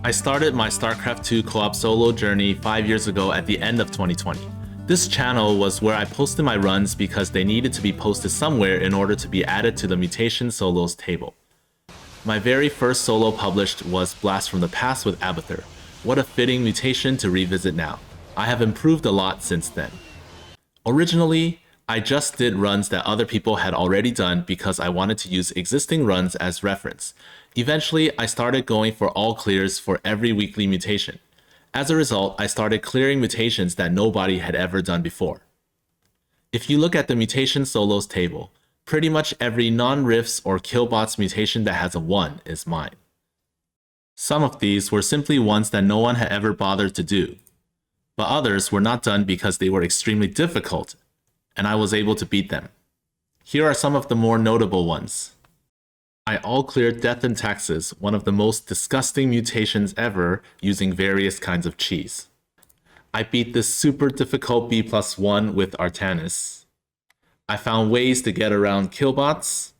I started my Starcraft 2 co-op solo journey 5 years ago at the end of 2020. This channel was where I posted my runs because they needed to be posted somewhere in order to be added to the mutation solos table. My very first solo published was Blast from the Past with Abathur. What a fitting mutation to revisit now. I have improved a lot since then. Originally, I just did runs that other people had already done because I wanted to use existing runs as reference. Eventually, I started going for all clears for every weekly mutation. As a result, I started clearing mutations that nobody had ever done before. If you look at the mutation solos table, pretty much every non-rifts or killbots mutation that has a 1 is mine. Some of these were simply ones that no one had ever bothered to do, but others were not done because they were extremely difficult, and I was able to beat them. Here are some of the more notable ones. I all-cleared Death and Taxes, one of the most disgusting mutations ever, using various kinds of cheese. I beat this super difficult B+1 with Artanis. I found ways to get around killbots.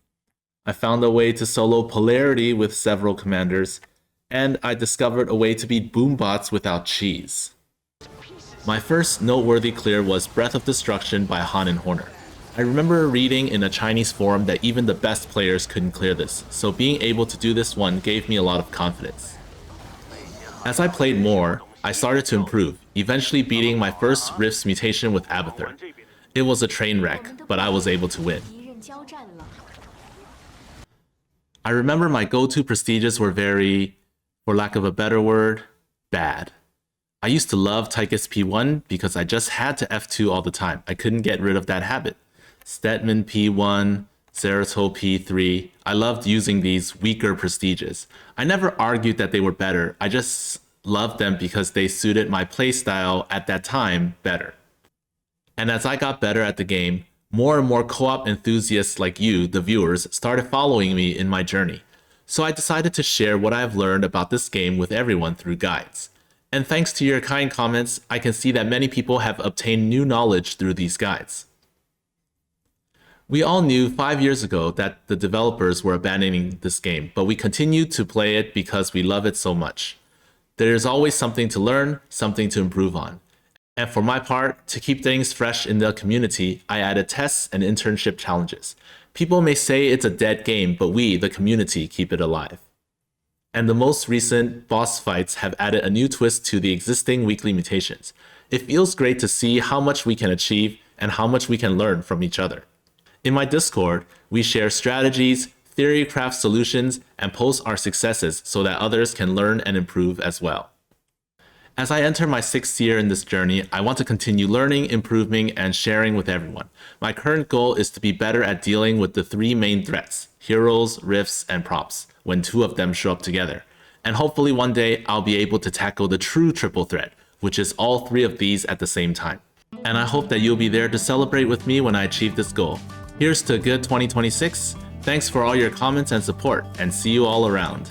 I found a way to solo Polarity with several commanders, and I discovered a way to beat boombots without cheese. My first noteworthy clear was Breath of Destruction by Han and Horner. I remember reading in a Chinese forum that even the best players couldn't clear this, so being able to do this one gave me a lot of confidence. As I played more, I started to improve, eventually beating my first Rifts mutation with Abathur. It was a train wreck, but I was able to win. I remember my go-to prestiges were very, for lack of a better word, bad. I used to love Tychus P1 because I just had to F2 all the time. I couldn't get rid of that habit. Stetman P1, Zeratul P3. I loved using these weaker prestiges. I never argued that they were better. I just loved them because they suited my playstyle at that time better. And as I got better at the game, more and more co-op enthusiasts like you, the viewers, started following me in my journey. So I decided to share what I've learned about this game with everyone through guides. And thanks to your kind comments, I can see that many people have obtained new knowledge through these guides. We all knew 5 years ago that the developers were abandoning this game, but we continued to play it because we love it so much. There is always something to learn, something to improve on. And for my part, to keep things fresh in the community, I added tests and internship challenges. People may say it's a dead game, but we, the community, keep it alive. And the most recent boss fights have added a new twist to the existing weekly mutations. It feels great to see how much we can achieve and how much we can learn from each other. In my Discord, we share strategies, theorycraft solutions, and post our successes so that others can learn and improve as well. As I enter my 6th year in this journey, I want to continue learning, improving, and sharing with everyone. My current goal is to be better at dealing with the 3 main threats: heroes, rifts, and props, when 2 of them show up together. And hopefully one day I'll be able to tackle the true triple threat, which is all 3 of these at the same time. And I hope that you'll be there to celebrate with me when I achieve this goal. Here's to a good 2026. Thanks for all your comments and support, and see you all around.